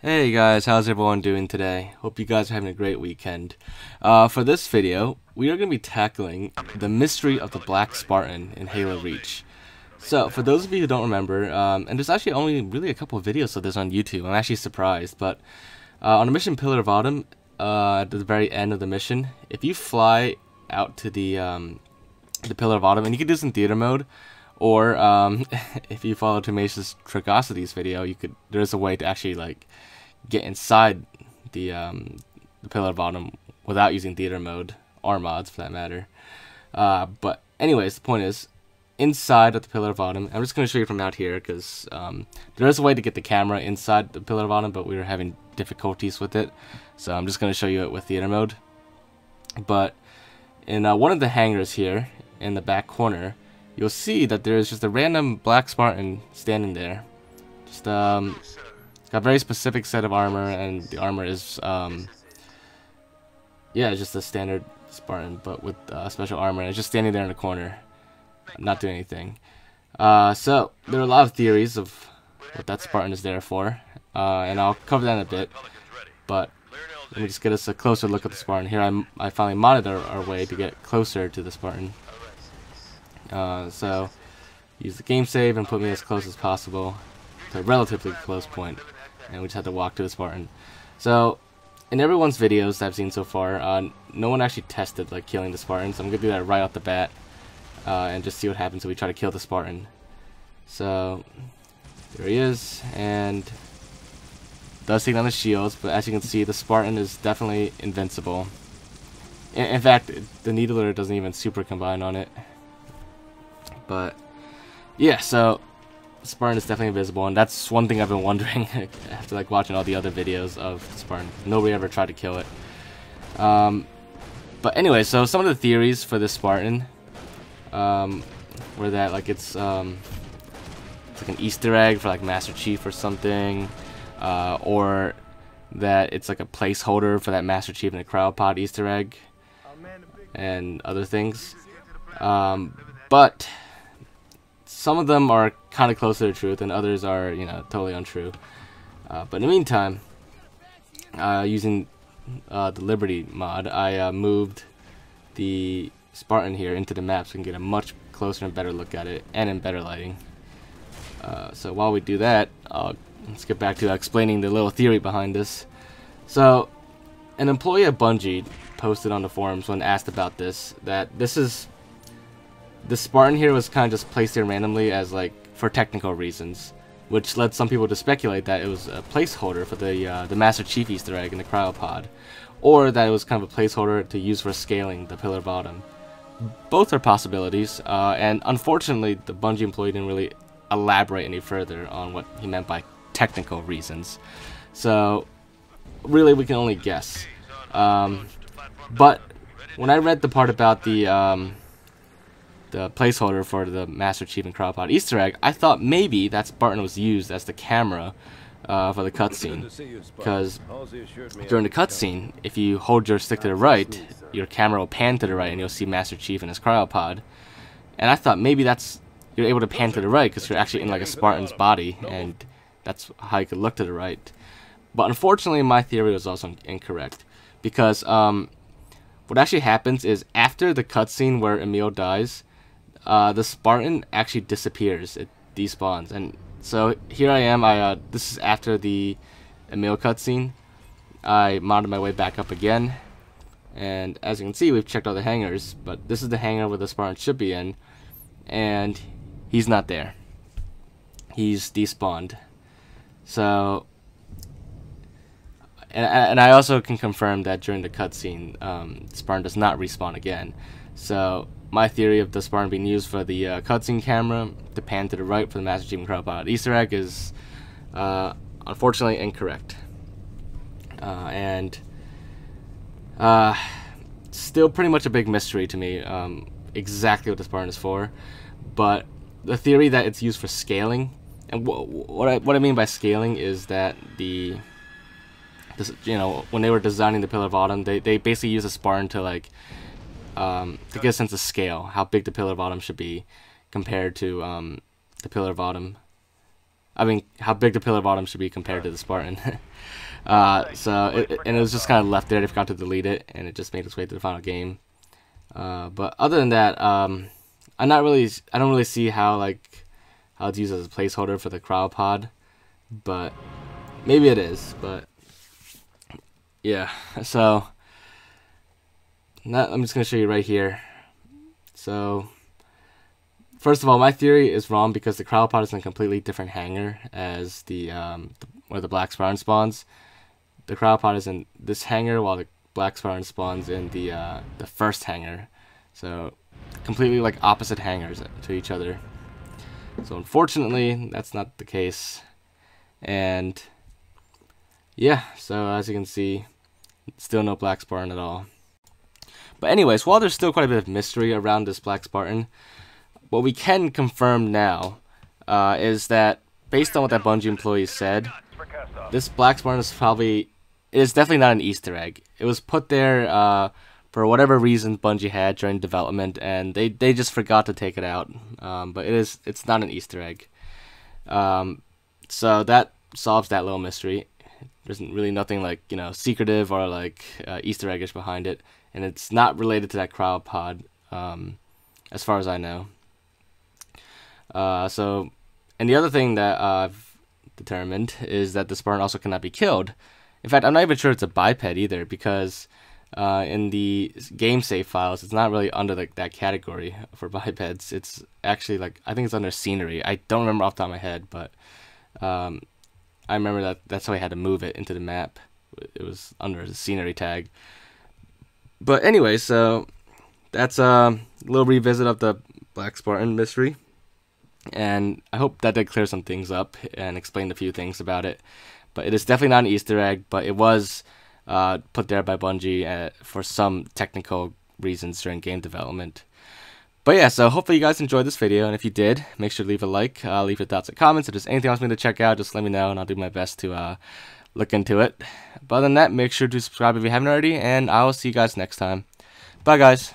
Hey guys, how's everyone doing today? Hope you guys are having a great weekend. For this video, we are going to be tackling the mystery of the Black Spartan in Halo Reach. So, for those of you who don't remember, and there's actually only really a couple of videos of this on YouTube, I'm actually surprised, but on the mission Pillar of Autumn, at the very end of the mission, if you fly out to the Pillar of Autumn, and you can do this in theater mode, or if you follow Tenacious Tragosity's video, there's a way to actually get inside the Pillar of Autumn without using theater mode or mods for that matter. But anyways, the point is, inside of the Pillar of Autumn, I'm just going to show you from out here because there is a way to get the camera inside the Pillar of Autumn, but we were having difficulties with it, so I'm just going to show you it with theater mode. But in one of the hangars here in the back corner, you'll see that there's just a random Black Spartan standing there. Just got a very specific set of armor, and the armor is yeah, it's just a standard Spartan, but with special armor. And it's just standing there in the corner, not doing anything. So there are a lot of theories of what that Spartan is there for, and I'll cover that in a bit. But let me just get us a closer look at the Spartan. Here I finally modded our way to get closer to the Spartan. So use the game save and put me as close as possible to a relatively close point, and we just had to walk to the Spartan. So in everyone's videos I've seen so far, no one actually tested killing the Spartan, so I'm gonna do that right off the bat and just see what happens if we try to kill the Spartan. So there he is, and does take down the shields, but as you can see, the Spartan is definitely invincible. In fact, the Needler doesn't even super combine on it. But yeah, so Spartan is definitely invisible, and that's one thing I've been wondering after watching all the other videos of Spartan. Nobody ever tried to kill it. But anyway, so some of the theories for this Spartan were that it's like an Easter egg for Master Chief or something, or that it's like a placeholder for that Master Chief in the cryopod Easter egg, and other things. But some of them are kind of close to the truth, and others are, totally untrue. But in the meantime, using the Liberty mod, I moved the Spartan here into the map so we can get a much closer and better look at it, and in better lighting. So while we do that, let's get back to explaining the little theory behind this. So, an employee at Bungie posted on the forums when asked about this, that the Spartan here was kind of just placed here randomly as for technical reasons, which led some people to speculate that it was a placeholder for the Master Chief Easter egg in the cryopod, or that it was kind of a placeholder to use for scaling the Pillar of Autumn. Both are possibilities, and unfortunately the Bungie employee didn't really elaborate any further on what he meant by technical reasons. So really we can only guess. But when I read the part about the placeholder for the Master Chief and cryopod Easter egg, I thought maybe that Spartan was used as the camera for the cutscene, because during the cutscene, if you hold your stick to the right, your camera will pan to the right and you'll see Master Chief and his cryopod. And I thought maybe you're able to pan to the right because you're actually in a Spartan's body, and that's how you could look to the right. But unfortunately my theory was also incorrect, because what actually happens is after the cutscene where Emil dies, the Spartan actually disappears. It despawns. And so here I am. This is after the Emil cutscene. I modded my way back up again, and as you can see, we've checked all the hangars, but this is the hangar where the Spartan should be in, and he's not there. He's despawned. So, and I also can confirm that during the cutscene, Spartan does not respawn again. So my theory of the Spartan being used for the cutscene camera to pan to the right for the Master Chief and cryopod Easter egg is unfortunately incorrect. And still pretty much a big mystery to me exactly what the Spartan is for. But the theory that it's used for scaling, and what I mean by scaling is that when they were designing the Pillar of Autumn, they basically use a Spartan to get a sense of scale, how big the Pillar of Autumn should be compared to the Pillar of Autumn I mean, how big the Pillar of Autumn should be compared to the Spartan. And it was just kind of left there. They forgot to delete it, and it just made its way to the final game. But other than that, I don't really see how it's used as a placeholder for the cryopod, but maybe it is. But yeah, so I'm just gonna show you right here. So first of all, my theory is wrong because the cryopod is in a completely different hangar as where the Black Spartan spawns. The cryopod is in this hangar while the Black Spartan spawns in the first hangar. So completely like opposite hangars to each other. So unfortunately, that's not the case. And yeah, so as you can see, still no Black Spartan at all. But anyways, while there's still quite a bit of mystery around this Black Spartan, what we can confirm now is that based on what that Bungie employee said, this Black Spartan is definitely not an Easter egg. It was put there for whatever reason Bungie had during development, and they just forgot to take it out. But it's not an Easter egg. So that solves that little mystery. There's really nothing like, secretive or like Easter eggish behind it, and it's not related to that cryopod, as far as I know. And the other thing that I've determined is that the Spartan also cannot be killed. In fact, I'm not even sure it's a biped either, because in the game save files, it's not really under that category for bipeds. It's actually I think it's under scenery. I don't remember off the top of my head, but I remember that's how I had to move it into the map. It was under the scenery tag. But anyway, so that's a little revisit of the Black Spartan mystery. And I hope that did clear some things up and explain a few things about it. But it is definitely not an Easter egg, but it was put there by Bungie for some technical reasons during game development. But yeah, so hopefully you guys enjoyed this video, and if you did, make sure to leave a like, leave your thoughts and comments. If there's anything else you want me to check out, just let me know, and I'll do my best to look into it. But other than that, make sure to subscribe if you haven't already, and I will see you guys next time. Bye, guys.